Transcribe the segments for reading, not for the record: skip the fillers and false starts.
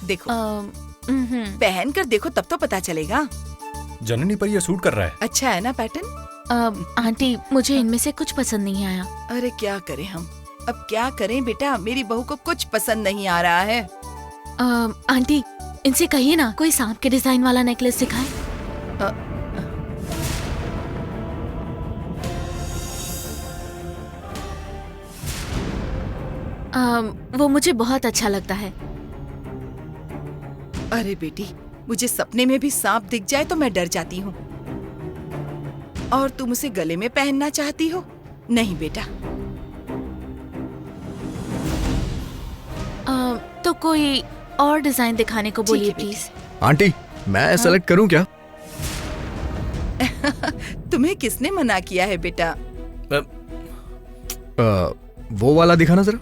देखो पहन कर देखो तब तो पता चलेगा। जननी पर ये सूट कर रहा है। अच्छा है ना पैटर्न? आंटी मुझे इनमें से कुछ पसंद नहीं आया। अरे क्या करें हम, अब क्या करें बेटा, मेरी बहू को कुछ पसंद नहीं आ रहा है। आंटी इनसे कहिए ना कोई सांप के डिजाइन वाला नेकलेस दिखाए। वो मुझे बहुत अच्छा लगता है। अरे बेटी, मुझे सपने में भी सांप दिख जाए तो मैं डर जाती हूँ, और तुम उसे गले में पहनना चाहती हो? नहीं बेटा। तो कोई और डिजाइन दिखाने को बोलिए प्लीज। आंटी मैं सेलेक्ट करूं क्या? तुम्हें किसने मना किया है बेटा? वो वाला दिखाना जरा।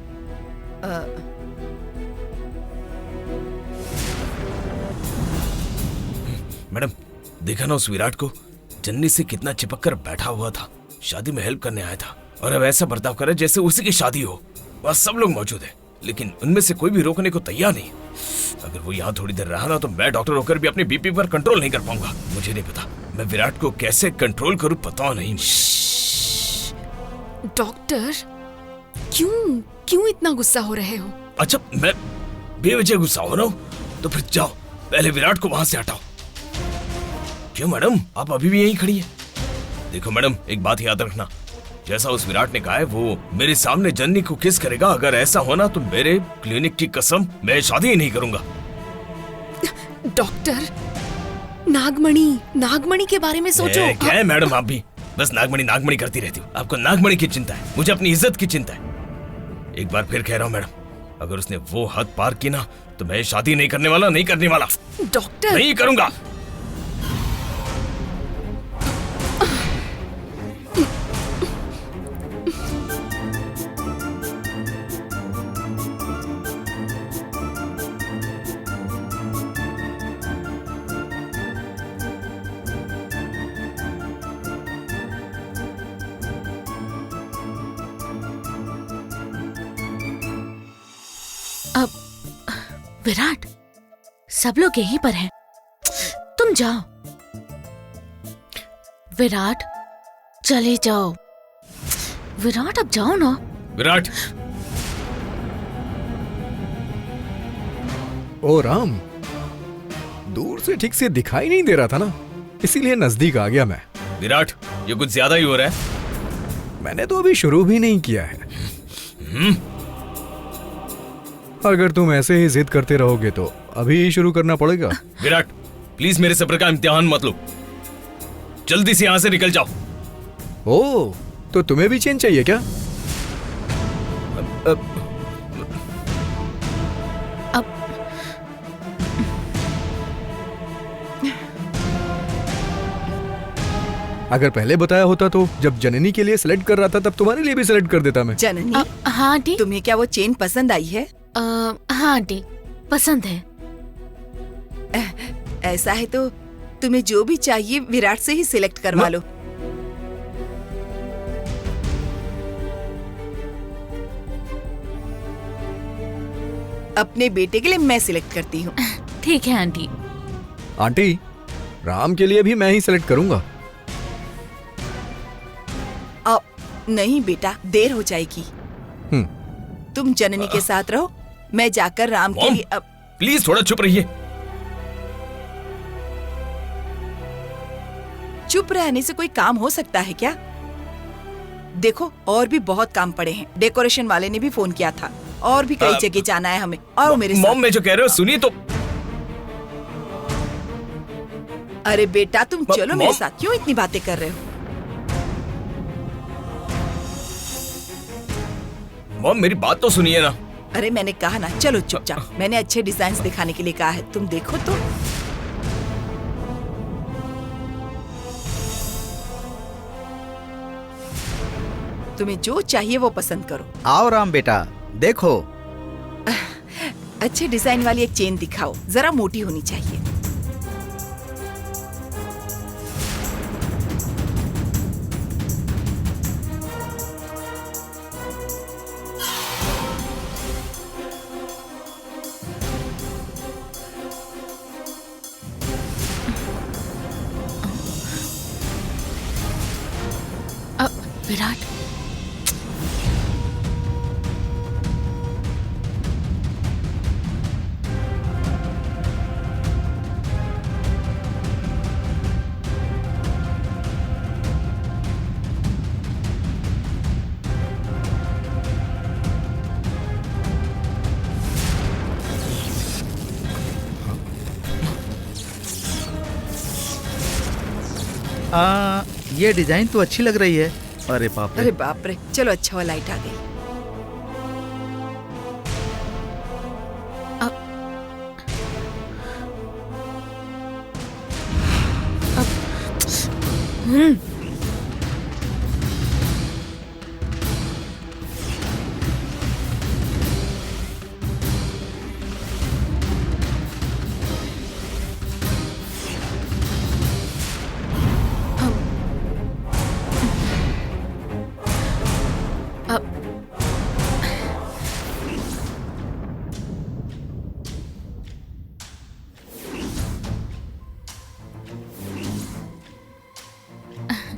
मैडम देखा ना उस विराट को, जन्नी से कितना चिपक कर बैठा हुआ था, शादी में हेल्प करने आया था, और अब ऐसा बर्ताव करे जैसे उसी की शादी हो। वहाँ सब लोग मौजूद हैं, लेकिन उनमें से कोई भी रोकने को तैयार नहीं। अगर वो यहाँ थोड़ी देर रहा ना तो मैं डॉक्टर होकर भी अपने बीपी पर कंट्रोल नहीं कर पाऊंगा। मुझे नहीं पता मैं विराट को कैसे कंट्रोल करूँ, पता नहीं। डॉक्टर क्यों इतना गुस्सा हो रहे हो? अच्छा मैं बेवजह गुस्सा हो रहा हूँ? तो फिर जाओ पहले विराट को वहां से हटाओ। क्यों मैडम आप अभी भी यहीं खड़ी हैं? देखो मैडम एक बात याद रखना, जैसा उस विराट ने कहा है वो मेरे सामने जन्नी को किस करेगा। अगर ऐसा होना तो मेरे क्लिनिक की कसम मैं शादी ही नहीं करूंगा। डॉक्टर नागमणि के बारे में सोचो। क्या है मैडम आप भी बस नागमणि करती रहती हो। आपको नागमणि की चिंता है, मुझे अपनी इज्जत की चिंता है। एक बार फिर कह रहा हूँ मैडम, अगर उसने वो हद पार की ना तो मैं शादी नहीं करने वाला, नहीं करने वाला। डॉक्टर नहीं करूंगा। विराट सब लोग यहीं पर हैं, तुम जाओ। विराट चले जाओ। विराट अब जाओ ना। विराट ओ राम, दूर से ठीक से दिखाई नहीं दे रहा था ना, इसीलिए नजदीक आ गया मैं। विराट ये कुछ ज्यादा ही हो रहा है। मैंने तो अभी शुरू भी नहीं किया है। अगर तुम ऐसे ही जिद करते रहोगे तो अभी ही शुरू करना पड़ेगा। विराट प्लीज मेरे सब्र का इम्तिहान मत लो, जल्दी से यहां से निकल जाओ। ओ तो तुम्हें भी चेन चाहिए क्या? अगर पहले बताया होता तो जब जननी के लिए सिलेक्ट कर रहा था तब तुम्हारे लिए भी सिलेक्ट कर देता मैं। जननी हाँ आंटी। तुम्हें क्या वो चेन पसंद आई है? हाँ आंटी पसंद है। ऐसा है तो तुम्हें जो भी चाहिए विराट से ही सिलेक्ट करवा लो। अपने बेटे के लिए मैं सिलेक्ट करती हूँ। ठीक है आंटी। आंटी राम के लिए भी मैं ही सिलेक्ट करूंगा। अब नहीं बेटा, देर हो जाएगी। तुम जननी के साथ रहो, मैं जाकर राम के लिए। अब प्लीज थोड़ा चुप रहिए। चुप रहने से कोई काम हो सकता है क्या? देखो और भी बहुत काम पड़े हैं, डेकोरेशन वाले ने भी फोन किया था, और भी कई जगह जाना है हमें। और मेरे मॉम मैं जो कह रहे हो सुनिए तो। अरे बेटा तुम चलो मेरे साथ, क्यों इतनी बातें कर रहे हो? मॉम मेरी बात तो सुनिए ना। अरे मैंने कहा ना चलो चुपचाप। मैंने अच्छे डिजाइन दिखाने के लिए कहा है, तुम देखो तो। तुम्हें जो चाहिए वो पसंद करो। आओ राम बेटा देखो। अच्छे डिजाइन वाली एक चेन दिखाओ, जरा मोटी होनी चाहिए। विराट, ये डिजाइन तो अच्छी लग रही है। अरे बाप रे। अरे बाप रे, चलो अच्छा हुआ लाइट आ गई।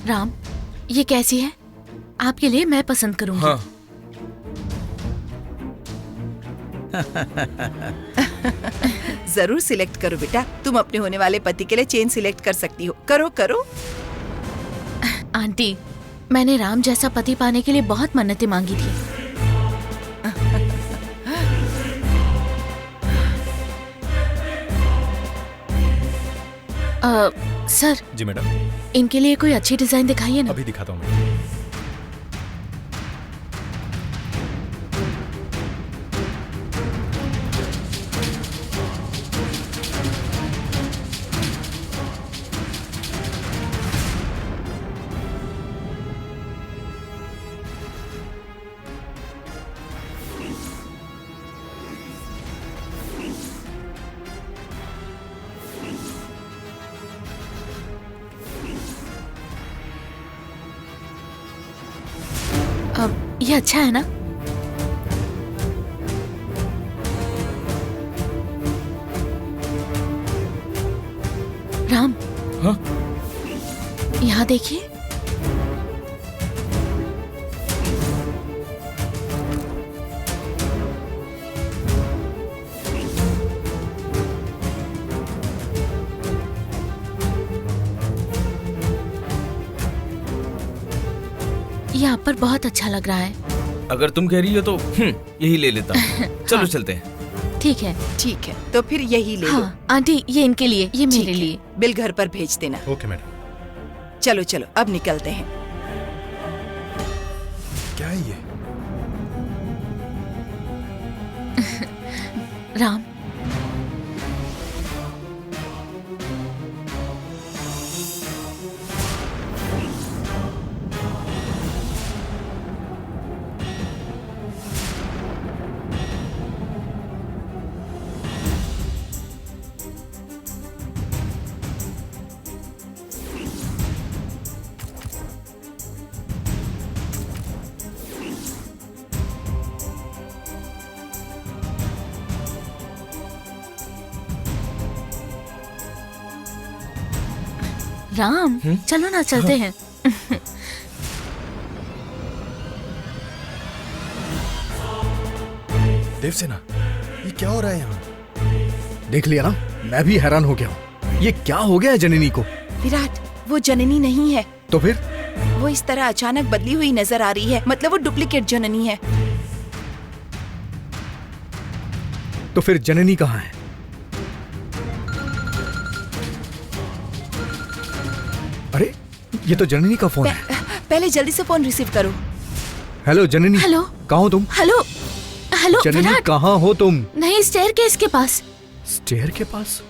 राम, ये कैसी है? आपके लिए मैं पसंद करूंगी। हाँ। जरूर सिलेक्ट करो बेटा, तुम अपने होने वाले पति के लिए चेन सिलेक्ट कर सकती हो। करो करो। आंटी, मैंने राम जैसा पति पाने के लिए बहुत मन्नतें मांगी थी। सर, जी मैडम, इनके लिए कोई अच्छी डिजाइन दिखाइए ना। अभी दिखाता हूँ मैं। ये अच्छा है ना? राम, हाँ? यहाँ देखिए। ये आप पर बहुत अच्छा लग रहा है। अगर तुम कह रही हो तो यही ले लेता हूँ। चलो चलते हैं। ठीक है। ठीक है, तो फिर यही ले लो। हाँ, आंटी, ये इनके लिए, ये ठीक मेरे है, लिए। बिल घर पर भेज देना। Okay madam. चलो चलो, अब निकलते हैं। क्या है ये? राम, राम, चलो ना, चलते हैं। देवसेना, ये क्या हो रहा है यहाँ? देख लिया ना, मैं भी हैरान हो गया हूँ। ये क्या हो गया है जननी को? विराट, वो जननी नहीं है। तो फिर? वो इस तरह अचानक बदली हुई नजर आ रही है। मतलब वो डुप्लीकेट जननी है। तो फिर जननी कहाँ है? अरे, ये तो जननी का फोन है। पहले जल्दी से फोन रिसीव करो। हेलो जननी। हेलो। कहाँ हो तुम? हेलो, हेलो जननी, विराट। कहाँ हो तुम? नहीं, स्टेयर केस के पास। स्टेयर के पास?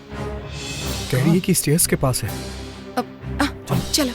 कह रही है कि स्टेयर्स के पास है। चलो।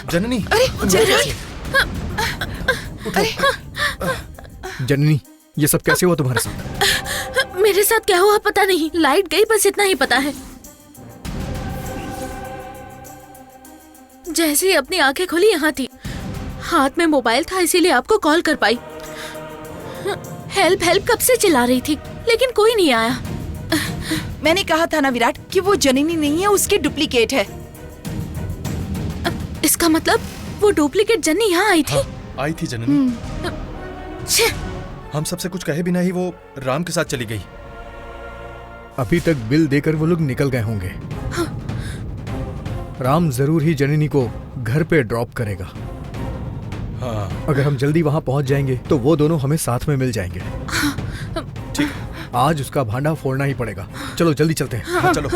जननी अरे जननी जननी, ये सब कैसे हुआ तुम्हारे साथ? मेरे साथ क्या हुआ पता नहीं, लाइट गई बस इतना ही पता है। जैसे ही अपनी आंखें खोली यहाँ थी, हाथ में मोबाइल था इसीलिए आपको कॉल कर पाई। हेल्प हेल्प कब से चिल्ला रही थी लेकिन कोई नहीं आया। मैंने कहा था ना विराट कि वो जननी नहीं है, उसकी डुप्लीकेट है। इसका मतलब वो डुप्लीकेट जन्नी यहाँ आई थी? आई थी जननी। छे, हम सबसे कुछ कहे बिना ही वो राम के साथ चली गई। अभी तक बिल देकर वो लोग निकल गए होंगे। राम जरूर ही जननी को घर पे ड्रॉप करेगा। हाँ अगर हम जल्दी वहां पहुंच जाएंगे तो वो दोनों हमें साथ में मिल जाएंगे। ठीक। आज उसका भांडा फोड़ना ही पड़ेगा। चलो जल्दी चलते हैं। हाँ चलो।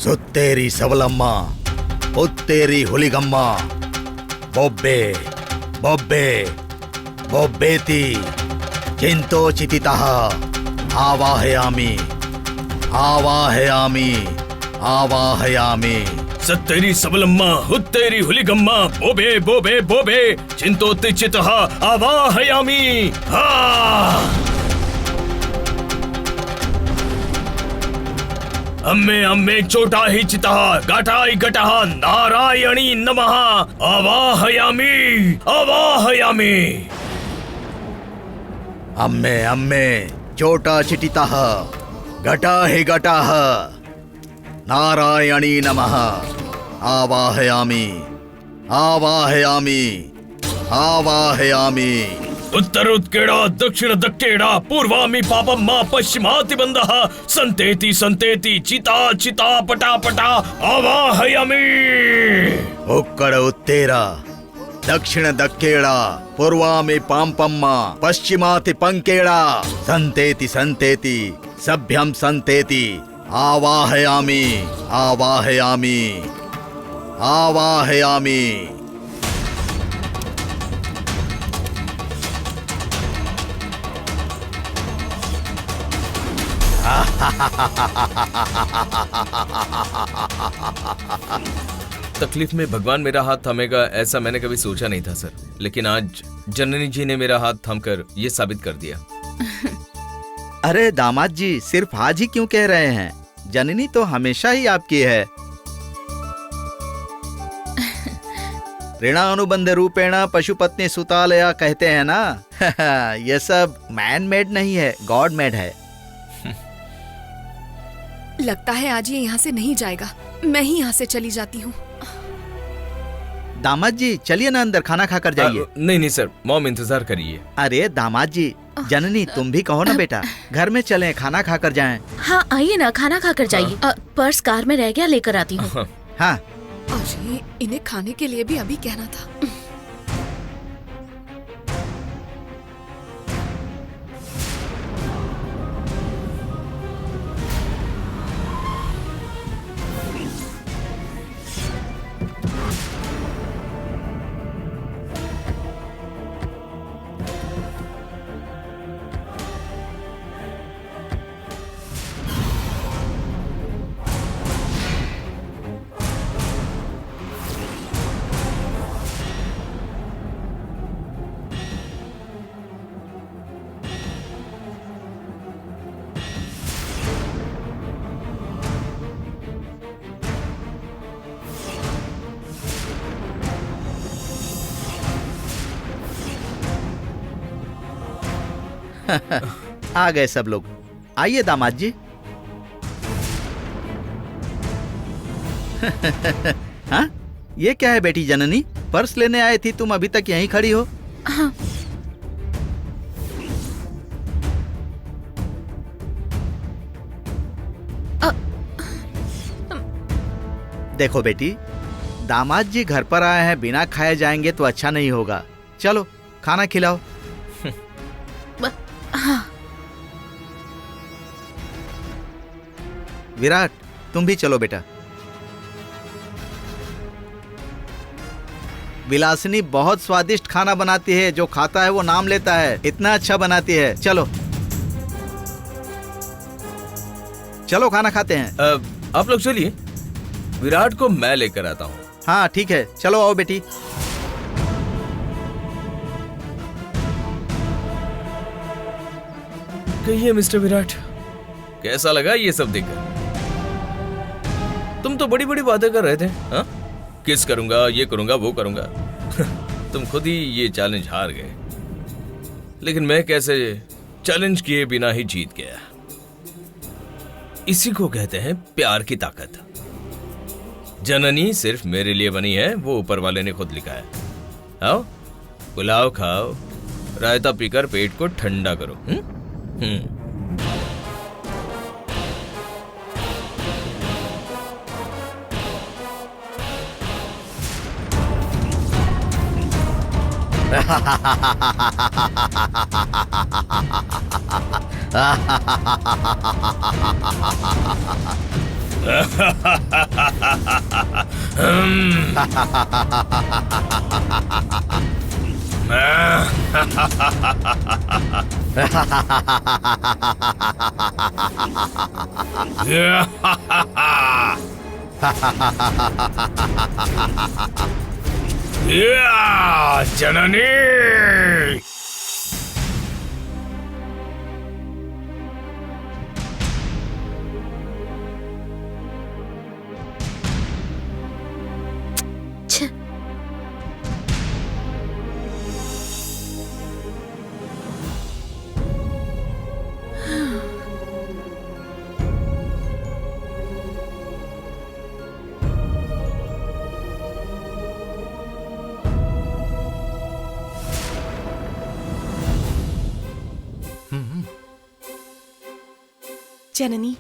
ಸುತ್ತೇರಿ ಸವಲಮ್ಮ ಉತ್ತೇರಿ ಹುಲಿಗಮ್ಮ ಬೊಬ್ಬೆ ಬೊಬ್ಬೆ ಬೊಬ್ಬೇತಿ ಚಿಂತೋಚಿತಿತಃ ಆವಾಹಯಾಮಿ ಆವಾಹಯಾಮಿ ಆವಾಹಯಾಮಿ सत्तेरी सबलम्मा हुत्तेरी हुलिगम्मा बोबे बोबे बोबे चिंतोत्तिचितः आवाहयामि। हा अम्मे अम्मे चोटा ही चितः गाटाई गटः नारायणी नमः आवाहयामि आवाहयामि। ಅಮ್ಮೆ ಅಮ್ಮೆ ಚೋಟ ಚಿಟಿತಃ ಘಟ ಹಿ ಘಟಃ ನಾರಾಯಣೀ ನಮಃ ಆವಾಹಯಾಮಿ ಆವಾಹಯಾಮಿ ಆವಾಹಯಾಮಿ। उत्तरोत्केड़ा दक्षिण दक्केड़ा पूर्वामि पापम्मा पश्चिमाति बंधः संतेति संतेति चिता चिता पटा पटा आवाहयामि। ಉಕ್ಕಡ ಉತ್ತೇರ ದಕ್ಷಿಣ ದಕ್ಕೇಳ ಪೂರ್ವಾಮಿ ಪಾಂಪಮ್ಮ ಪಶ್ಚಿಮಾತಿ ಪಂಕೇಳ ಸಂತೇತಿ ಸಂತೇತಿ ಸಭ್ಯಂ ಸಂತೇತಿ ಆವಾಹಯಾಮಿ ಆವಾಹಯಾಮಿ ಆವಾಹಯಾಮಿ। तकलीफ में भगवान मेरा हाथ थामेगा ऐसा मैंने कभी सोचा नहीं था सर, लेकिन आज जननी जी ने मेरा हाथ थामकर ये साबित कर दिया। अरे दामाद जी, सिर्फ आज ही क्यों कह रहे हैं? जननी तो हमेशा ही आपकी है। ऋणानुबंध रूपेण पशुपत्नी सुतालया कहते हैं ना। ये सब मैन मेड नहीं है, गॉड मेड है। लगता है आज ये यहाँ से नहीं जाएगा। मैं ही यहाँ से चली जाती हूँ। दामाद जी चलिए ना अंदर, खाना खाकर जाइए। नहीं नहीं सर, मॉम इंतजार करिए। अरे दामाद जी, जननी तुम भी कहो ना बेटा, घर में चलें, खाना खाकर जाएं। हाँ आइए ना, खाना खाकर जाइए। पर्स कार में रह गया, लेकर आती हूँ। हाँ अरे इन्हें खाने के लिए भी अभी कहना था। आ गए सब लोग। आइए दामाद जी। हाँ, ये क्या है बेटी जननी? पर्स लेने आई थी तुम, अभी तक यहीं खड़ी हो। हाँ। देखो बेटी, दामाद जी घर पर आए हैं, बिना खाए जाएंगे तो अच्छा नहीं होगा। चलो खाना खिलाओ। हाँ। विराट, तुम भी चलो बेटा। विलासिनी बहुत स्वादिष्ट खाना बनाती है, जो खाता है वो नाम लेता है, इतना अच्छा बनाती है। चलो चलो खाना खाते हैं। आप लोग चलिए, विराट को मैं लेकर आता हूँ। हाँ ठीक है, चलो आओ बेटी। कहिए मिस्टर विराट, कैसा लगा ये सब देखकर? तुम तो बड़ी बड़ी बातें कर रहे थे। हाँ, किस करूंगा, ये करूंगा, वो करूंगा। तुम खुद ही ये चैलेंज हार गए, लेकिन मैं कैसे चैलेंज किए बिना ही जीत गया। इसी को कहते हैं प्यार की ताकत। जननी सिर्फ मेरे लिए बनी है, वो ऊपर वाले ने खुद लिखा है। आओ पुलाव खाओ, रायता पीकर पेट को ठंडा करो। जननी, जननी,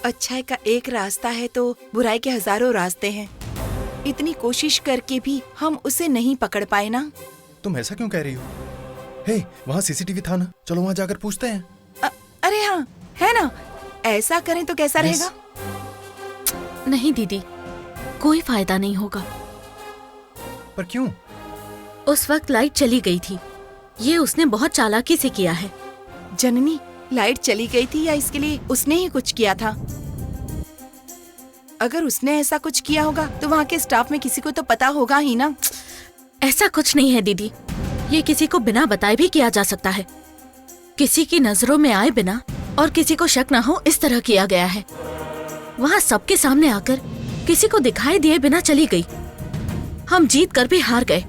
अच्छाई का एक रास्ता है तो बुराई के हजारों रास्ते हैं। इतनी कोशिश करके भी हम उसे नहीं पकड़ पाए ना। तुम ऐसा क्यों कह रही हो? हे, वहाँ सीसीटीवी था ना, चलो वहाँ जाकर पूछते हैं। अरे हाँ, है ना, ऐसा करें तो कैसा रहेगा? नहीं दीदी, कोई फायदा नहीं होगा। पर क्यों? उस वक्त लाइट चली गई थी, ये उसने बहुत चालाकी से किया है। जननी, लाइट चली गई थी या इसके लिए उसने ही कुछ किया था? अगर उसने ऐसा कुछ किया होगा तो वहाँ के स्टाफ में किसी को तो पता होगा ही ना। ऐसा कुछ नहीं है दीदी, ये किसी को बिना बताए भी किया जा सकता है। किसी की नजरों में आए बिना और किसी को शक ना हो, इस तरह किया गया है। वहाँ सबके सामने आकर किसी को दिखाई दिए बिना चली गई। हम जीत कर भी हार गए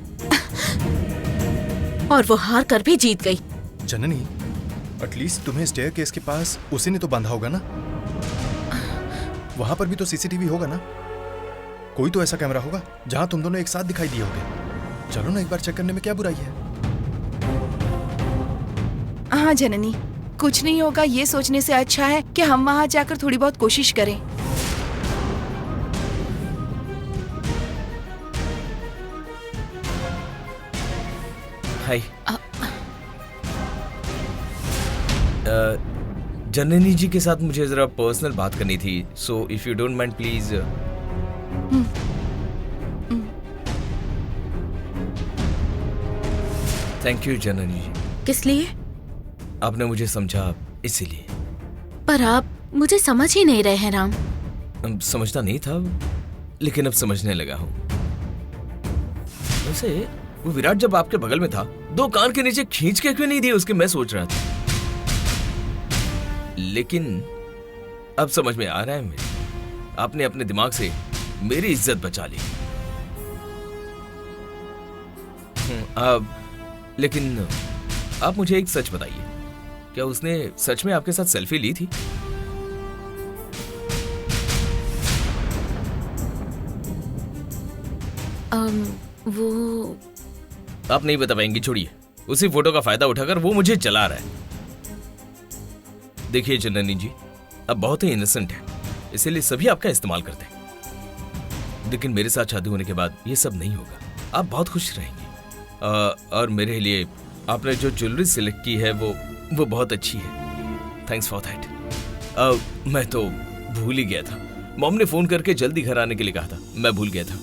और वो हार कर भी जीत गई। जननी, एटलीस्ट तुम्हें स्टेयर केस के पास उसी ने तो बांधा होगा ना। वहां पर भी तो सीसीटीवी होगा ना, कोई तो ऐसा कैमरा होगा जहां तुम दोनों एक साथ दिखाई दिए होगे। चलो ना, एक बार चेक करने में क्या बुराई है। हाँ जननी, कुछ नहीं होगा ये सोचने से अच्छा है कि हम वहाँ जाकर थोड़ी बहुत कोशिश करें। हाय, जननी जी के साथ मुझे जरा पर्सनल बात करनी थी, so if you don't mind please. Thank you Janani ji. किस लिए? आपने मुझे समझा इसीलिए। पर आप मुझे समझ ही नहीं रहे हैं राम। समझता नहीं था, लेकिन अब समझने लगा हूँ। वैसे वो विराट जब आपके बगल में था, दो कान के नीचे खींच के क्यों नहीं दिए उसके, मैं सोच रहा था। लेकिन अब समझ में आ रहा है मुझे, आपने अपने दिमाग से मेरी इज्जत बचा ली। अब लेकिन आप मुझे एक सच बताइए, क्या उसने सच में आपके साथ सेल्फी ली थी? वो आप नहीं बता पाएंगी, छोड़िए। उसी फोटो का फायदा उठाकर वो मुझे जला रहा है। देखिए जननी जी, अब बहुत ही इनोसेंट है, इसीलिए सभी आपका इस्तेमाल करते हैं। लेकिन मेरे साथ शादी होने के बाद ये सब नहीं होगा, आप बहुत खुश रहेंगे। और मेरे लिए आपने जो ज्वेलरी सिलेक्ट की है वो बहुत अच्छी है। Thanks for that. मैं तो भूल ही गया था, मॉम ने फोन करके जल्दी घर आने के लिए कहा था, मैं भूल गया था।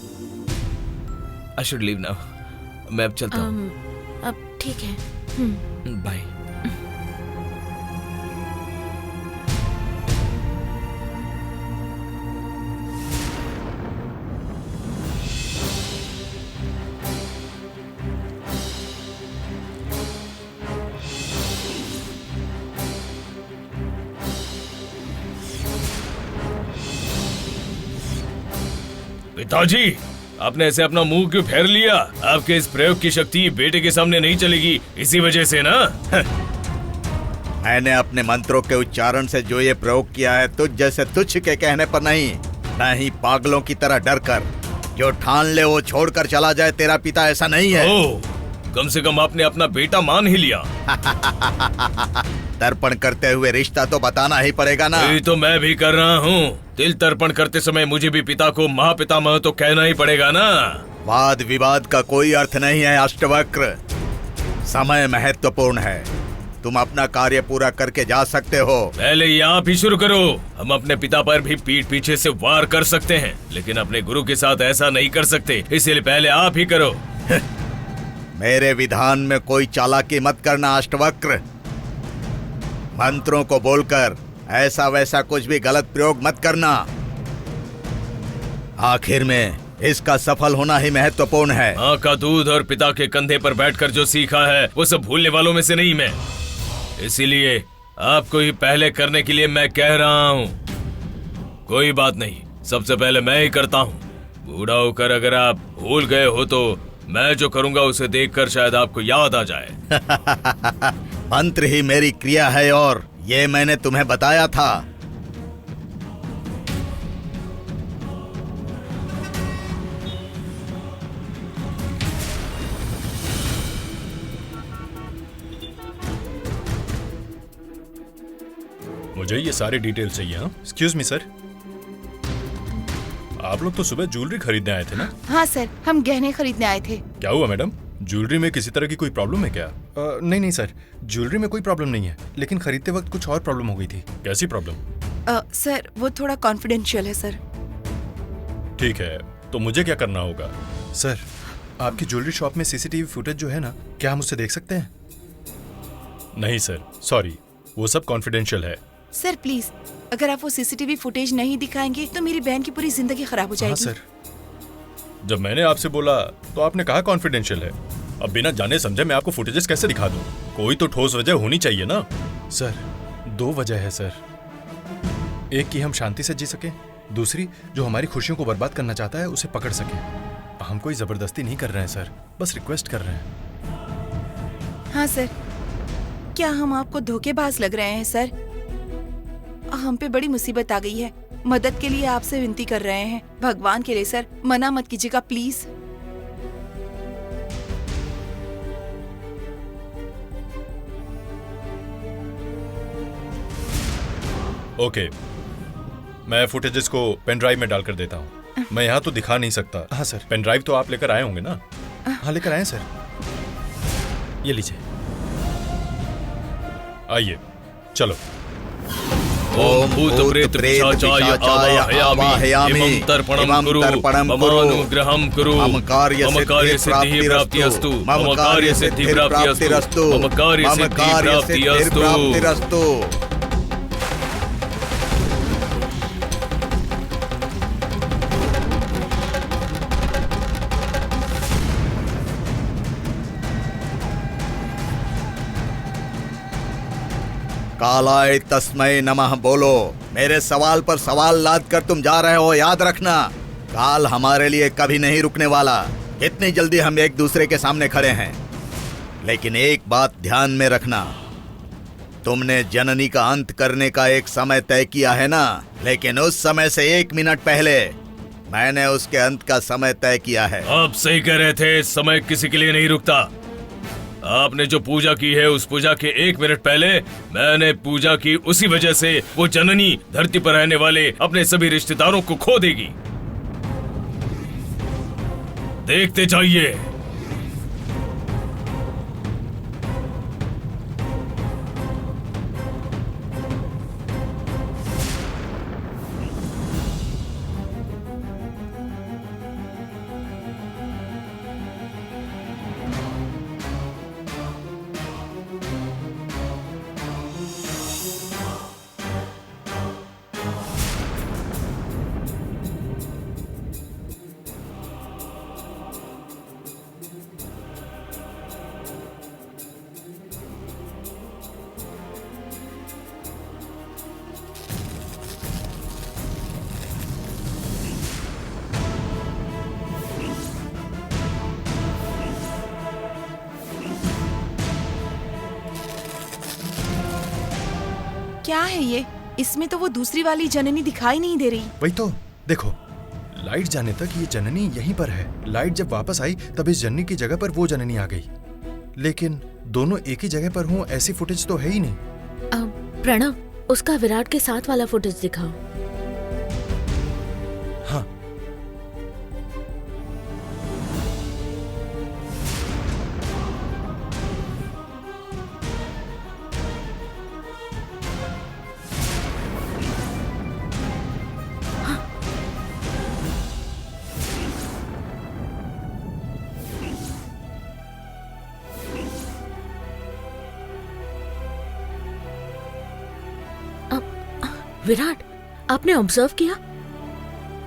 I should leave now. मैं अब चलता हूँ। अब ठीक है, बाय। पिताजी, आपने ऐसे अपना मुंह क्यों फेर लिया? आपके इस प्रयोग की शक्ति बेटे के सामने नहीं चलेगी, इसी वजह से ना। मैंने अपने मंत्रों के उच्चारण से जो ये प्रयोग किया है, तुझ जैसे तुच्छ के कहने पर नहीं, न ही पागलों की तरह डर कर। जो ठान ले वो छोड़कर चला जाए, तेरा पिता ऐसा नहीं है। ओह, कम से कम आपने अपना बेटा मान ही लिया। तर्पण करते हुए रिश्ता तो बताना ही पड़ेगा ना। यही तो मैं भी कर रहा हूँ। तिल तर्पण करते समय मुझे भी पिता को महापितामह तो कहना ही पड़ेगा ना। वाद विवाद का कोई अर्थ नहीं है अष्टवक्र। समय महत्वपूर्ण है, तुम अपना कार्य पूरा करके जा सकते हो। पहले ये आप ही शुरू करो। हम अपने पिता पर भी पीठ पीछे से वार कर सकते हैं, लेकिन अपने गुरु के साथ ऐसा नहीं कर सकते, इसलिए पहले आप ही करो। मेरे विधान में कोई चालाकी मत करना अष्टवक्र। मंत्रों को बोलकर ऐसा वैसा कुछ भी गलत प्रयोग मत करना। आखिर में इसका सफल होना ही महत्वपूर्ण है। माँ का दूध और पिता के कंधे पर बैठकर जो सीखा है वो सब भूलने वालों में से नहीं मैं, इसीलिए आपको ही पहले करने के लिए मैं कह रहा हूँ। कोई बात नहीं, सबसे पहले मैं ही करता हूँ। बूढ़ा होकर अगर आप भूल गए हो तो मैं जो करूँगा उसे देखकर शायद आपको याद आ जाए। मंत्र ही मेरी क्रिया है और ये मैंने तुम्हें बताया था। मुझे ये सारे डिटेल चाहिए। हाँ, एक्सक्यूज मी सर, आप लोग तो सुबह ज्वेलरी खरीदने आए थे ना? हाँ सर, हम गहने खरीदने आए थे। क्या हुआ मैडम, ज्वेलरी में किसी तरह की कोई प्रॉब्लम है क्या? नहीं सर, ज्वेलरी में कोई प्रॉब्लम नहीं है, लेकिन खरीदते वक्त कुछ और प्रॉब्लम हो गई थी। कैसी प्रॉब्लम? सर वो थोड़ा कॉन्फिडेंशियल है सर। ठीक है, तो मुझे क्या करना होगा? सर, आपकी ज्वेलरी शॉप में सीसीटीवी फुटेज जो है ना, क्या हम उसे देख सकते हैं? नहीं सर, सॉरी, वो सब कॉन्फिडेंशियल है। सर प्लीज, अगर आप वो सीसीटीवी फुटेज नहीं दिखाएंगे तो मेरी बहन की पूरी जिंदगी खराब हो जाएगी। हाँ सर, जब मैंने आपसे बोला तो आपने कहा कॉन्फिडेंशियल है। अब बिना जाने समझे मैं आपको फुटेजेस कैसे दिखा दूं? कोई तो ठोस वजह होनी चाहिए ना। सर, 2 वजह है सर। एक कि हम शांति से जी सके, दूसरी जो हमारी खुशियों को बर्बाद करना चाहता है उसे पकड़ सके। हम कोई जबरदस्ती नहीं कर रहे हैं सर, बस रिक्वेस्ट कर रहे हैं। हाँ सर, क्या हम आपको धोखेबाज लग रहे हैं सर? हम पे बड़ी मुसीबत आ गई है, मदद के लिए आपसे विनती कर रहे हैं। भगवान के लिए सर, मना मत कीजिएगा प्लीज। ओके, मैं फुटेजेस को पेन ड्राइव में डालकर देता हूँ। मैं यहाँ तो दिखा नहीं सकता। हाँ सर, पेन ड्राइव तो आप लेकर आए होंगे ना? हाँ लेकर आए सर, ये लीजिए। आइए, चलो। ओम भूत प्रेत पिशाचाय आवाहयामि इमं तर्पणं कुरु मम अनुग्रहं कुरु मम कार्य सिद्धि प्राप्तिरस्तु मम कार्य सिद्धि प्राप्तिरस्तु मम कार्य सिद्धि प्राप्तिरस्तु। कालाय तस्मै नमः बोलो। मेरे सवाल पर सवाल लाद कर तुम जा रहे हो, याद रखना। काल हमारे लिए कभी नहीं रुकने वाला। कितनी जल्दी हम एक दूसरे के सामने खड़े हैं। लेकिन एक बात ध्यान में रखना, तुमने जननी का अंत करने का एक समय तय किया है ना, लेकिन उस समय से 1 मिनट पहले मैंने उसके अंत का समय तय किया है। आप सही कह रहे थे, समय किसी के लिए नहीं रुकता। आपने जो पूजा की है उस पूजा के 1 मिनट पहले मैंने पूजा की, उसी वजह से वो जननी धरती पर रहने वाले अपने सभी रिश्तेदारों को खो देगी। देखते जाइए। क्या है ये? इसमें तो वो दूसरी वाली जननी दिखाई नहीं दे रही। वही तो, देखो लाइट जाने तक ये जननी यहीं पर है। लाइट जब वापस आई तब इस जननी की जगह पर वो जननी आ गई, लेकिन दोनों एक ही जगह पर हों ऐसी फुटेज तो है ही नहीं। प्रणव, उसका विराट के साथ वाला फुटेज दिखाओ। हाँ, विराट, आपने ऑब्जर्व किया?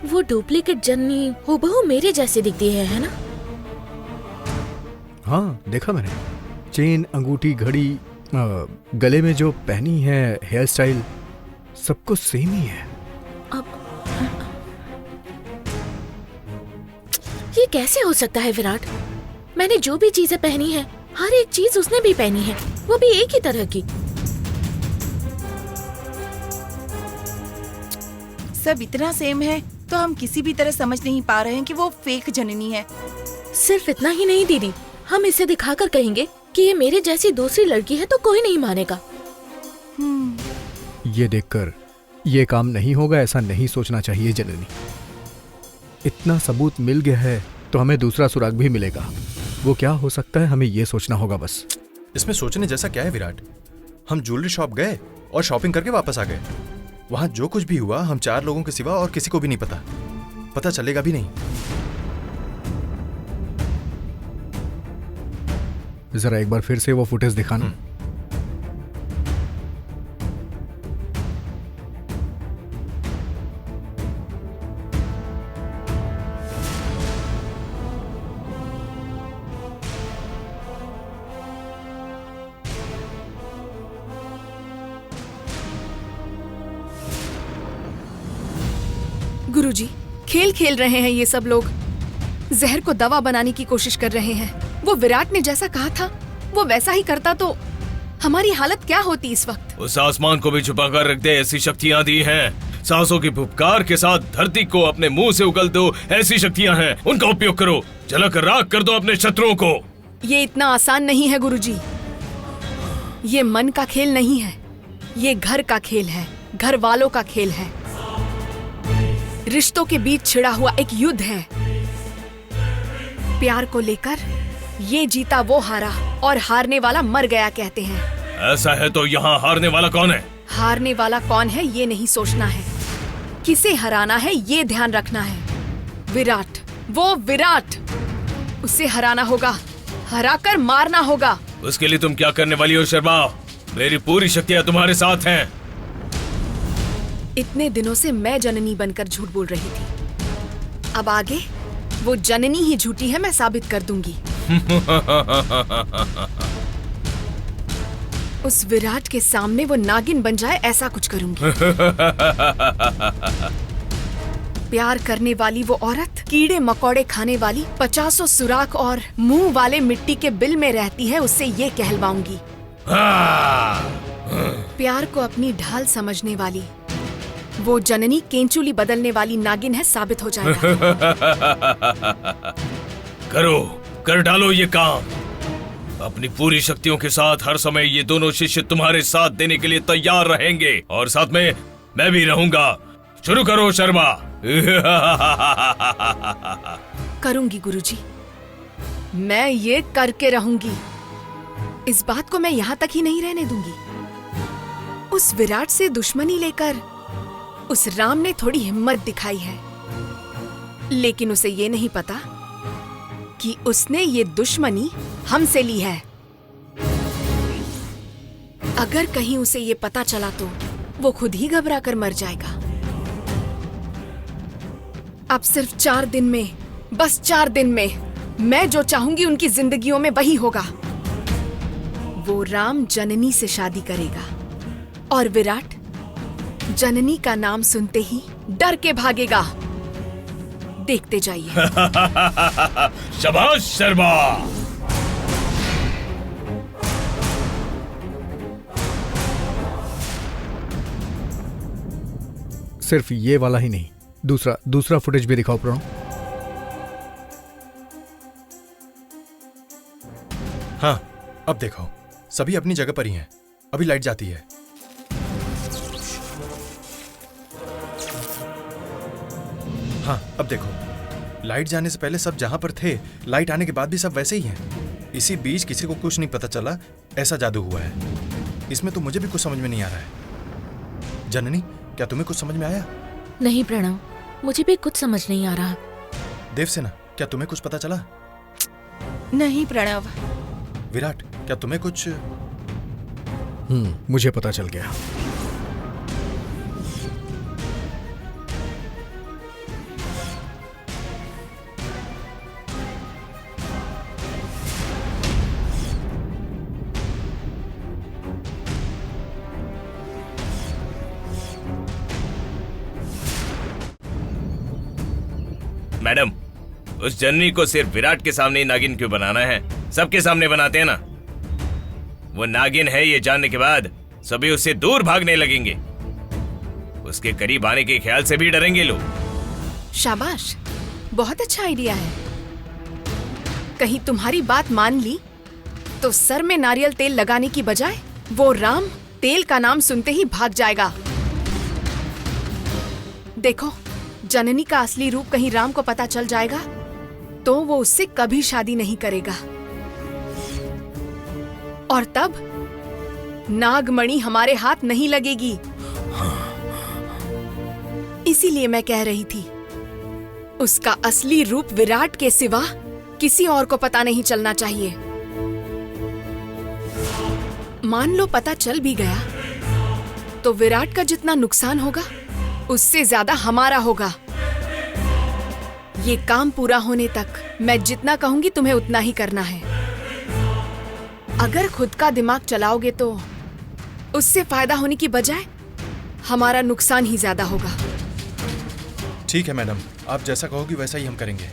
वो डुप्लीकेट जननी हूबहू मेरे जैसी दिखती है ना? हाँ, देखा मैंने। चेन, अंगूठी, घड़ी, गले में जो पहनी है, हेयर स्टाइल, सब कुछ सेम ही है। अब ये कैसे हो सकता है विराट? मैंने जो भी चीजें पहनी है, हर एक चीज उसने भी पहनी है, वो भी एक ही तरह की। सब इतना सेम है तो हम किसी भी तरह समझ नहीं पा रहे हैं कि वो फेक जननी है। सिर्फ इतना ही नहीं दीदी, हम इसे दिखाकर कहेंगे कि ये मेरे जैसी दूसरी लड़की है तो कोई नहीं मानेगा। ये देखकर ये काम नहीं होगा, ऐसा नहीं सोचना चाहिए जननी। इतना सबूत मिल गया है तो हमें दूसरा सुराग भी मिलेगा। वो क्या हो सकता है, हमें ये सोचना होगा बस। इसमें सोचने जैसा क्या है विराट? हम ज्वेलरी शॉप गए और शॉपिंग करके वापस आ गए। वहां जो कुछ भी हुआ हम 4 लोगों के सिवा और किसी को भी नहीं पता चलेगा भी नहीं। जरा एक बार फिर से वो फुटेज दिखाना। गुरुजी, खेल खेल रहे हैं ये सब लोग। जहर को दवा बनाने की कोशिश कर रहे हैं। वो विराट ने जैसा कहा था वो वैसा ही करता तो हमारी हालत क्या होती इस वक्त? उस आसमान को भी छुपा कर रख दे, ऐसी शक्तियाँ दी हैं। सांसों की फुफकार के साथ धरती को अपने मुंह से उगल दो, ऐसी शक्तियाँ हैं। उनका उपयोग करो, जलाकर राख कर दो अपने शत्रुओं को। ये इतना आसान नहीं है गुरुजी। ये मन का खेल नहीं है, ये घर का खेल है, घर वालों का खेल है। रिश्तों के बीच छिड़ा हुआ एक युद्ध है। प्यार को लेकर ये जीता वो हारा और हारने वाला मर गया कहते हैं। ऐसा है तो यहाँ हारने वाला कौन है? हारने वाला कौन है ये नहीं सोचना है, किसे हराना है ये ध्यान रखना है। विराट, वो विराट, उसे हराना होगा, हराकर मारना होगा। उसके लिए तुम क्या करने वाली हो शर्मा? मेरी पूरी शक्तियाँ तुम्हारे साथ हैं। इतने दिनों से मैं जननी बनकर झूठ बोल रही थी, अब आगे वो जननी ही झूठी है, मैं साबित कर दूंगी। उस विराट के सामने वो नागिन बन जाए ऐसा कुछ करूंगी। प्यार करने वाली वो औरत कीड़े मकोड़े खाने वाली 50 सुराख और मुंह वाले मिट्टी के बिल में रहती है, उससे ये कहलवाऊंगी। प्यार को अपनी ढाल समझने वाली वो जननी केंचुली बदलने वाली नागिन है, साबित हो जाएगा। करो, कर डालो ये काम। अपनी पूरी शक्तियों के साथ हर समय ये दोनों शिष्य तुम्हारे साथ देने के लिए तैयार रहेंगे और साथ में मैं भी रहूंगा। शुरू करो शर्मा। करूंगी गुरुजी, मैं ये करके रहूंगी। इस बात को मैं यहाँ तक ही नहीं रहने दूंगी। उस विराट से दुश्मनी लेकर उस राम ने थोड़ी हिम्मत दिखाई है, लेकिन उसे ये नहीं पता कि उसने ये दुश्मनी हमसे ली है। अगर कहीं उसे ये पता चला तो वो खुद ही घबरा कर मर जाएगा। अब सिर्फ 4 दिन में, बस 4 दिन में मैं जो चाहूंगी उनकी जिंदगियों में वही होगा। वो राम जननी से शादी करेगा और विराट जननी का नाम सुनते ही डर के भागेगा। देखते जाइए। शाबाश शर्मा। सिर्फ ये वाला ही नहीं, दूसरा फुटेज भी दिखाओ प्रणव। हाँ, अब देखो, सभी अपनी जगह पर ही हैं। अभी लाइट जाती है। हाँ, अब देखो, लाइट जाने से पहले सब जहां पर थे, लाइट आने के बाद भी सब वैसे ही हैं। इसी बीच किसी को कुछ नहीं पता चला, ऐसा जादू हुआ है। इसमें तो मुझे भी कुछ समझ में नहीं आ रहा है। जननी, क्या तुम्हें कुछ समझ में आया? नहीं प्रणव, मुझे भी कुछ समझ नहीं आ रहा। देवसेना, क्या तुम्हें कुछ पता चला? नहीं प्रणव। विराट, क्या तुम्हें कुछ? मुझे पता चल गया। मैडम, उस जननी को सिर्फ विराट के सामने ही नागिन क्यों बनाना है? सबके सामने बनाते हैं ना। वो नागिन है ये जानने के बाद सभी उससे दूर भागने लगेंगे। उसके करीब आने के ख्याल से भी डरेंगे लोग। शाबाश, बहुत अच्छा आइडिया है। कहीं तुम्हारी बात मान ली तो सर में नारियल तेल लगाने की बजाय वो राम तेल का नाम सुनते ही भाग जाएगा। देखो, जननी का असली रूप कहीं राम को पता चल जाएगा तो वो उससे कभी शादी नहीं करेगा, और तब नागमणि हमारे हाथ नहीं लगेगी। इसीलिए मैं कह रही थी, उसका असली रूप विराट के सिवा किसी और को पता नहीं चलना चाहिए। मान लो पता चल भी गया तो विराट का जितना नुकसान होगा उससे ज्यादा हमारा होगा। ये काम पूरा होने तक मैं जितना कहूंगी तुम्हें उतना ही करना है। अगर खुद का दिमाग चलाओगे तो उससे फायदा होने की बजाय हमारा नुकसान ही ज्यादा होगा। ठीक है मैडम, आप जैसा कहोगी वैसा ही हम करेंगे।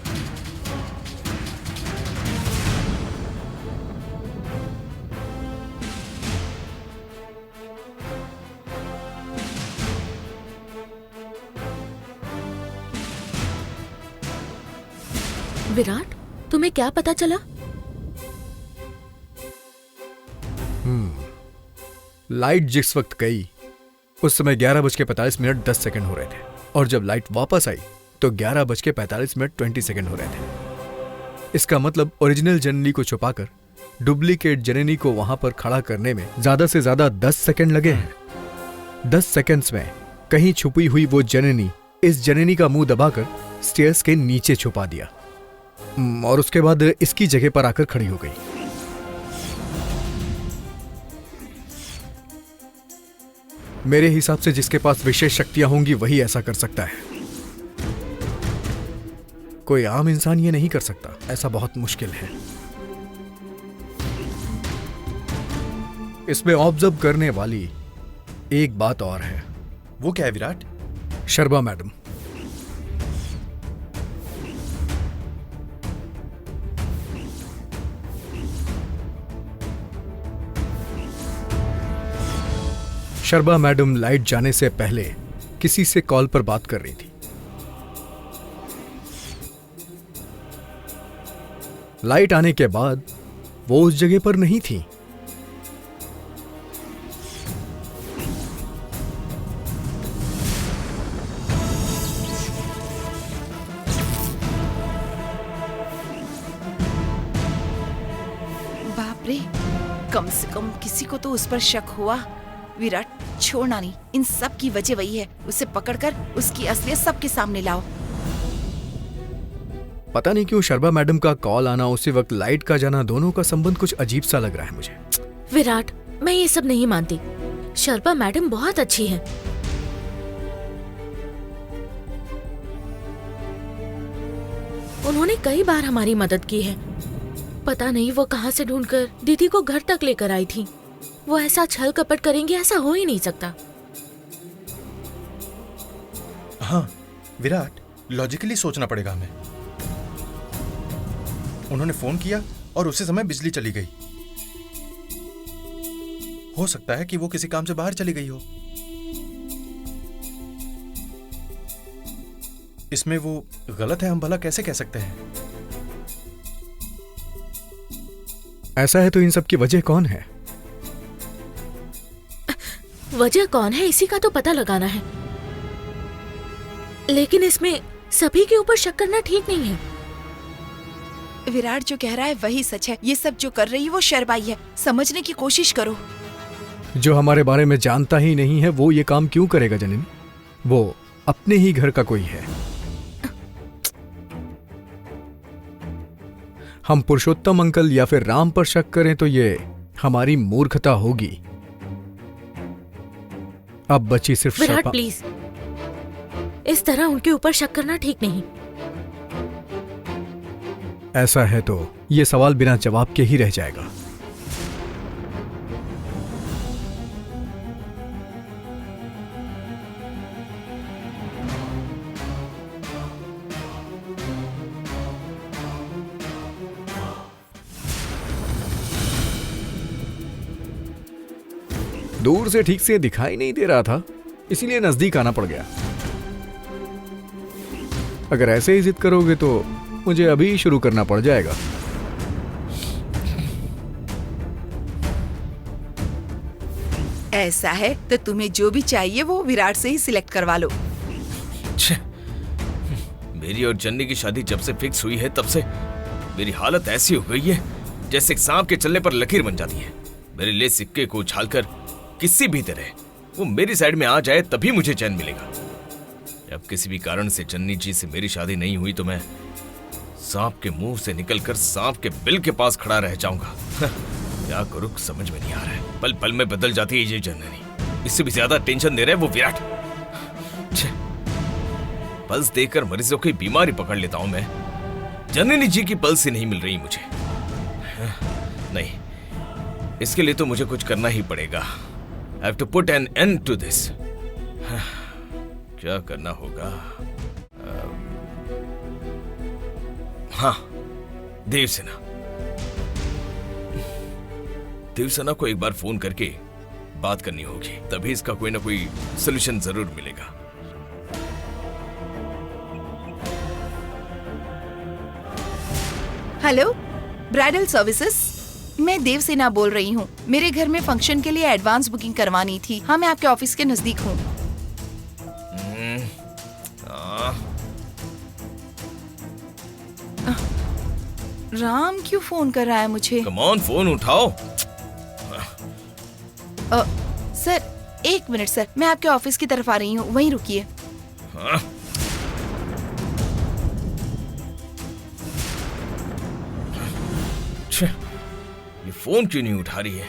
विराट, तुम्हें क्या पता चला? लाइट जिस वक्त गई उस समय 11:45 हो रहे थे, और जब लाइट वापस आई तो 11:45 हो रहे थे। इसका मतलब ओरिजिनल जननी को छुपाकर डुप्लीकेट जननी को वहां पर खड़ा करने में ज्यादा से ज्यादा 10 सेकंड लगे हैं। 10 सेकंड्स में कहीं छुपी हुई वो जननी इस जननी का मुंह दबाकर स्टेयर्स के नीचे छुपा दिया, और उसके बाद इसकी जगह पर आकर खड़ी हो गई। मेरे हिसाब से जिसके पास विशेष शक्तियां होंगी वही ऐसा कर सकता है। कोई आम इंसान ये नहीं कर सकता, ऐसा बहुत मुश्किल है। इसमें ऑब्जर्व करने वाली एक बात और है। वो क्या है Virat? Sharma madam, Sharma madam light जाने से पहले किसी से कॉल पर बात कर रही थी। लाइट आने के बाद वो उस जगह पर नहीं थी। बाप रे, कम से कम किसी को तो उस पर शक हुआ। विराट, छोड़ना नहीं, इन सब की वजह वही है। उसे पकड़कर उसकी असलियत सबके सामने लाओ। पता नहीं क्यों शर्मा मैडम का कॉल आना, उसी वक्त लाइट का जाना, दोनों का संबंध कुछ अजीब सा लग रहा है मुझे। विराट, मैं ये सब नहीं मानती। शर्मा मैडम बहुत अच्छी हैं। उन्होंने कई बार हमारी मदद की है। पता नहीं वो कहां से ढूंढकर दीदी को घर तक लेकर आई थी। वो ऐसा छल कपट करेंगे, ऐसा हो ही नहीं सकता। हाँ विराट, लॉजिकली सोचना पड़ेगा हमें। उन्होंने फोन किया और उसी समय बिजली चली गई। हो सकता है कि वो किसी काम से बाहर चली गई हो। इसमें वो गलत है हम भला कैसे कह सकते हैं? ऐसा है तो इन सब की वजह कौन है? वजह कौन है इसी का तो पता लगाना है, लेकिन इसमें सभी के ऊपर शक करना ठीक नहीं है। विराट जो कह रहा है वही सच है। ये सब जो कर रही है वो शर्माई है। समझने की कोशिश करो। जो हमारे बारे में जानता ही नहीं है वो ये काम क्यों करेगा जननी? वो अपने ही घर का कोई है। हम पुरुषोत्तम अंकल या फिर राम पर शक करें तो ये हमारी मूर्खता होगी। अब बची सिर्फ विराट शर्मा। प्लीज, इस तरह उनके ऊपर शक करना ठीक नहीं। ऐसा है तो ये सवाल बिना जवाब के ही रह जाएगा। दूर से ठीक से दिखाई नहीं दे रहा था, इसीलिए नजदीक आना पड़ गया। अगर ऐसे ही जिद करोगे तो मुझे अभी शुरू करना पड़ जाएगा। ऐसा है तो तुम्हें जो भी चाहिए वो विराट से ही सिलेक्ट करवा लो। छे, मेरी और जन्नी की शादी जब से फिक्स हुई है तब से मेरी हालत ऐसी हो गई है जैसे एक सांप के चलने पर लकीर बन जाती है। मेरे लिए सिक्के को उछालकर किसी भी तरह वो मेरी साइड में आ जाए तभी मुझे चैन मिलेगा। अब किसी भी कारण से जन्नी जी से मेरी शादी नहीं हुई तो मैं सांप के मुंह से निकलकर सांप के बिल के पास खड़ा रह जाऊंगा। क्या करूं समझ में नहीं आ रहा है। पल पल में बदल जाती है ये जननी। इससे भी ज्यादा टेंशन दे रहा है वो विराट। पल्स देखकर मरीजों की बीमारी पकड़ लेता हूं मैं। जननी जी की पल्स ही नहीं मिल रही मुझे। नहीं, इसके लिए तो मुझे कुछ करना ही पड़ेगा। I have to put an end to this. क्या करना होगा? हाँ, देवसेना। देवसेना को एक बार फोन करके बात करनी होगी, तभी इसका कोई ना कोई सलूशन जरूर मिलेगा। हेलो, ब्राइडल सर्विसेज, मैं देवसेना बोल रही हूँ। मेरे घर में फंक्शन के लिए एडवांस बुकिंग करवानी थी। हाँ, मैं आपके ऑफिस के नजदीक हूँ। राम क्यों फोन कर रहा है मुझे? कम ऑन, फोन उठाओ। सर, एक मिनट सर, मैं आपके ऑफिस की तरफ आ रही हूँ, वहीं रुकिए। हाँ? ये फोन क्यों नहीं उठा रही है?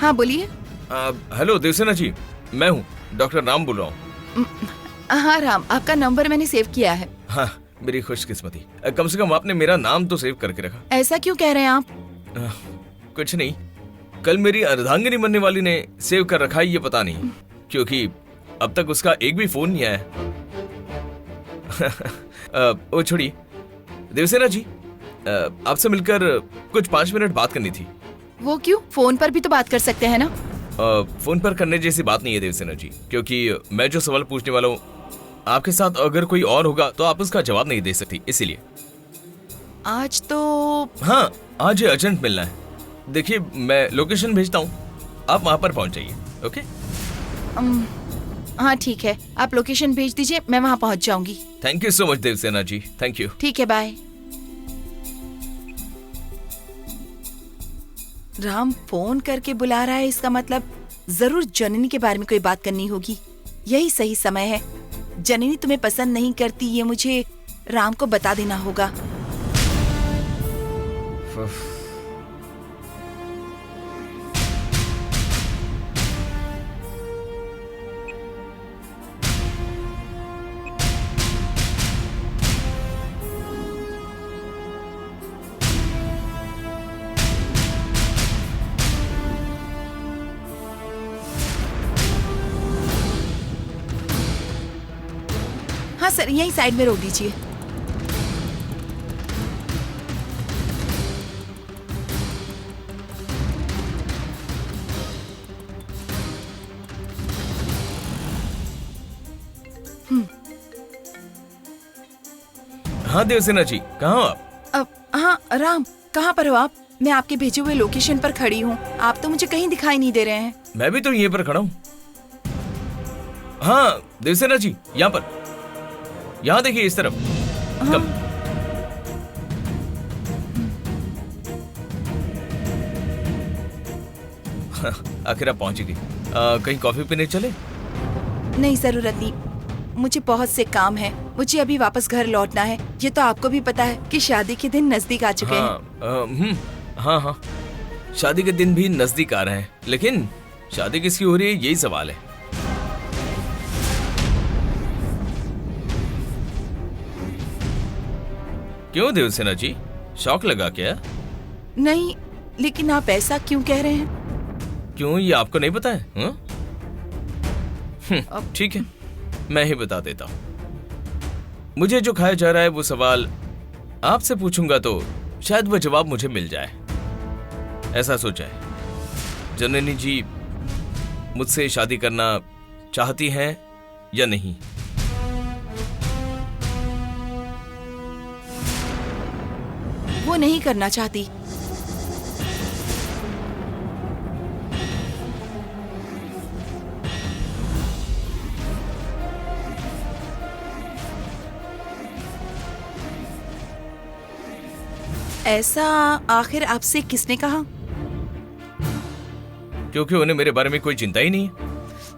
हाँ बोलिए। हेलो देवसेना जी, मैं हूँ डॉक्टर राम बोल रहा हूँ। हाँ राम, आपका नंबर मैंने सेव किया है। हाँ, मेरी खुशकिस्मती। कम से कम आपने मेरा नाम तो सेव करके रखा। ऐसा क्यों कह रहे हैं आप? कुछ नहीं, कल मेरी अर्धांगिनी बनने वाली ने सेव कर रखा है, ये पता नहीं, क्योंकि अब तक उसका एक भी फोन नहीं आया। ओ छोड़ी, देवसेना जी, आपसे मिलकर कुछ 5 मिनट बात करनी थी। वो क्यों? फोन पर भी तो बात कर सकते हैं ना। फोन पर करने जैसी बात नहीं है देवसेना जी, क्योंकि मैं जो सवाल पूछने वाला हूँ आपके साथ अगर कोई और होगा तो आप उसका जवाब नहीं दे सकती, इसीलिए। आज तो हाँ, आज अर्जेंट मिलना है। देखिए, मैं लोकेशन भेजता हूँ, आप वहां पर पहुंच जाइए। ओके? हाँ ठीक है, आप लोकेशन भेज दीजिए, मैं वहाँ पहुँच जाऊंगी। Thank you so much Devasena ji, thank you. ठीक है, बाय। राम फोन करके बुला रहा है, इसका मतलब जरूर जननी के बारे में कोई बात करनी होगी। यही सही समय है। जननी तुम्हें पसंद नहीं करती, ये मुझे राम को बता देना होगा। हाँ सर, यही साइड में रोक दीजिए। हाँ देवसेना जी, कहाँ हो आप? हाँ राम, कहाँ पर हो आप? मैं आपके भेजे हुए लोकेशन पर खड़ी हूँ, आप तो मुझे कहीं दिखाई नहीं दे रहे हैं। मैं भी तो यहीं पर खड़ा हूँ। हाँ देवसेना जी, यहाँ पर, यहाँ देखिए इस तरफ। कम। आखिर आप पहुंच गई। कहीं कॉफी पीने चले? नहीं, जरूरत नहीं, मुझे बहुत से काम है, मुझे अभी वापस घर लौटना है। ये तो आपको भी पता है कि शादी के दिन नजदीक आ चुके हैं। हाँ हाँ, शादी के दिन भी नजदीक आ रहे हैं, लेकिन शादी किसकी हो रही है यही सवाल है। क्यों देवसेना जी, शौक लगा क्या? नहीं, लेकिन आप ऐसा क्यों कह रहे हैं? क्यों, ये आपको नहीं पता है? ठीक है, मैं ही बता देता हूँ। मुझे जो खाया जा रहा है वो सवाल आपसे पूछूंगा तो शायद वो जवाब मुझे मिल जाए, ऐसा सोचा है। जननी जी मुझसे शादी करना चाहती हैं या नहीं? वो नहीं करना चाहती। ऐसा आखिर आपसे किसने कहा? क्योंकि उन्हें मेरे बारे में कोई चिंता ही नहीं है।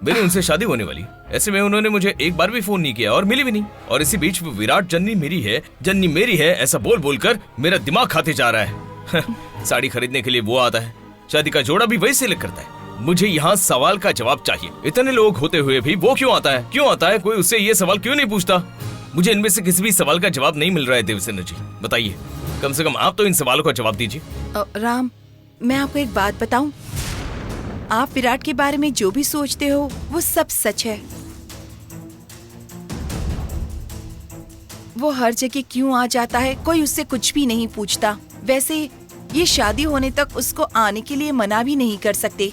मेरी उनसे शादी होने वाली, ऐसे में उन्होंने मुझे एक बार भी फोन नहीं किया और मिली भी नहीं। और इसी बीच वो विराट जन्नी मेरी है ऐसा बोल बोलकर मेरा दिमाग खाते जा रहा है। साड़ी खरीदने के लिए वो आता है, शादी का जोड़ा भी वही सिलेक्ट करता है। मुझे यहाँ सवाल का जवाब चाहिए। इतने लोग होते हुए भी वो क्यों आता है? क्यों आता है? कोई उससे ये सवाल क्यों नहीं पूछता? मुझे इनमें से किसी भी सवाल का जवाब नहीं मिल रहा है देवसेना जी, बताइए। कम से कम आप तो इन सवालों का जवाब दीजिए। राम, मैं आपको एक बात बताऊं, आप विराट के बारे में जो भी सोचते हो वो सब सच है। वो हर जगह क्यों आ जाता है, कोई उससे कुछ भी नहीं पूछता। वैसे ये शादी होने तक उसको आने के लिए मना भी नहीं कर सकते।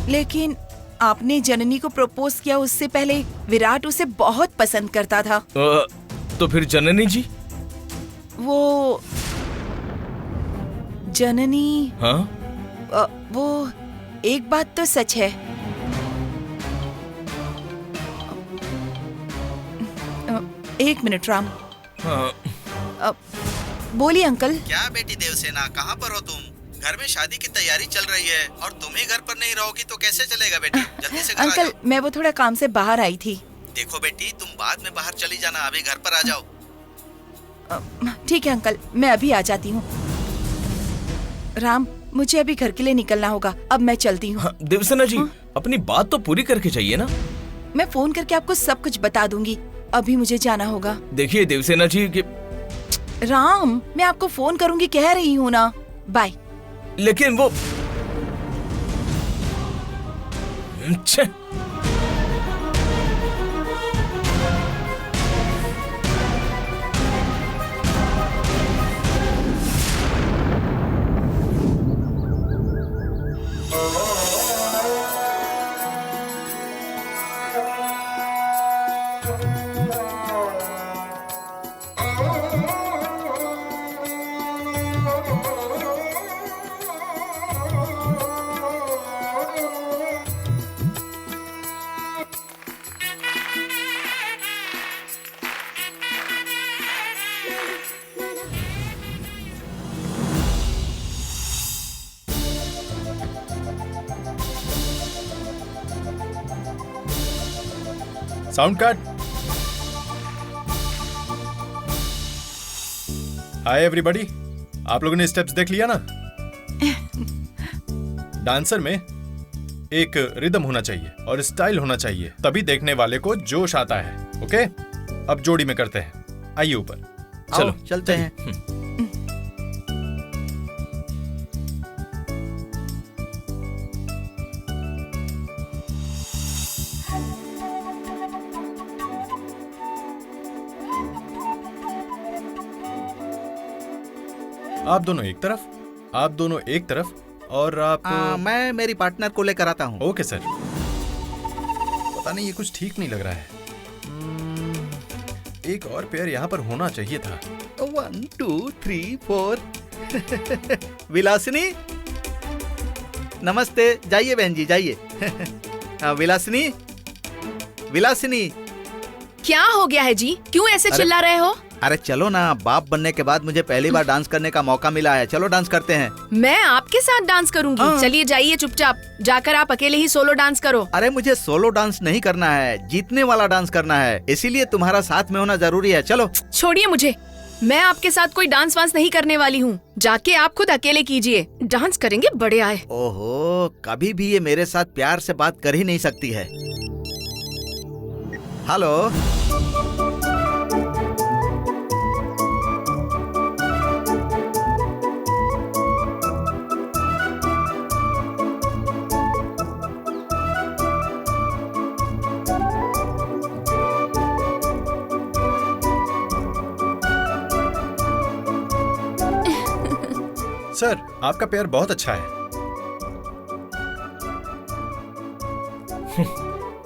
लेकिन आपने जननी को प्रपोज किया उससे पहले विराट उसे बहुत पसंद करता था। तो फिर जननी जी? वो जननी, हाँ? वो एक बात तो सच है। एक मिनट राम। हाँ। बोलिए अंकल। क्या बेटी देवसेना, कहाँ पर हो तुम? घर में शादी की तैयारी चल रही है और तुम ही घर पर नहीं रहोगी तो कैसे चलेगा बेटी? जल्दी से घर आ अंकल, जाओ। मैं वो थोड़ा काम से बाहर आई थी। देखो बेटी, तुम बाद में बाहर चली जाना, अभी घर पर आ जाओ। ठीक है अंकल, मैं अभी आ जाती हूँ। राम, मुझे अभी घर के लिए निकलना होगा, अब मैं चलती हूँ। हाँ, देवसेना जी, अपनी बात तो पूरी करके चाहिए ना। मैं फोन करके आपको सब कुछ बता दूंगी, अभी मुझे जाना होगा। देखिए देवसेना जी कि... राम, मैं आपको फोन करूंगी कह रही हूँ ना। बाय। लेकिन वो साउंड कट। हाय एवरीबॉडी, आप लोगों ने स्टेप्स देख लिया ना? डांसर में एक रिदम होना चाहिए और स्टाइल होना चाहिए, तभी देखने वाले को जोश आता है। ओके, अब जोड़ी में करते हैं। आइए ऊपर। चलो चलते हैं। आप दोनों एक तरफ, आप दोनों एक तरफ, और आप मैं मेरी पार्टनर को लेकर आता हूँ। Okay sir. पता नहीं, ये कुछ ठीक नहीं लग रहा है। एक और पेयर यहाँ पर होना चाहिए था। 1 2 3 4। विलासिनी, नमस्ते। जाइए बहन जी, जाइए। विलासिनी, विलासिनी। क्या हो गया है जी? क्यों ऐसे अरे- चिल्ला रहे हो? अरे चलो ना, बाप बनने के बाद मुझे पहली बार डांस करने का मौका मिला है। चलो डांस करते हैं। मैं आपके साथ डांस करूंगी। हाँ। चलिए जाइए चुपचाप, जाकर आप अकेले ही सोलो डांस करो। अरे मुझे सोलो डांस नहीं करना है, जीतने वाला डांस करना है, इसीलिए तुम्हारा साथ में होना जरूरी है। चलो। छोड़िए मुझे, मैं आपके साथ कोई डांस वांस नहीं करने वाली हूँ। जाके आप खुद अकेले कीजिए, डांस करेंगे बड़े आए। ओहो, कभी भी ये मेरे साथ प्यार से बात कर ही नहीं सकती है। हेलो। सर, आपका पेयर बहुत अच्छा है।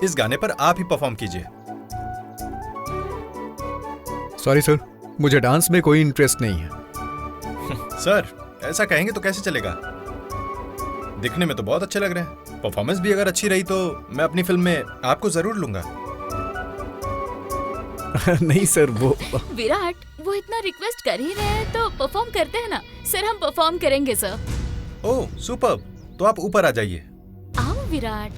इस गाने पर आप ही परफॉर्म कीजिए। सॉरी सर, मुझे डांस में कोई इंटरेस्ट नहीं है। सर, ऐसा कहेंगे तो कैसे चलेगा? दिखने में तो बहुत अच्छे लग रहे हैं। परफॉर्मेंस भी अगर अच्छी रही तो मैं अपनी फिल्म में आपको जरूर लूंगा। नहीं सर, वो विराट, वो इतना रिक्वेस्ट कर ही रहे हैं तो परफॉर्म करते हैं ना। सर, हम परफॉर्म करेंगे सर। ओह सुपर्ब, तो आप ऊपर आ जाइए। आओ विराट।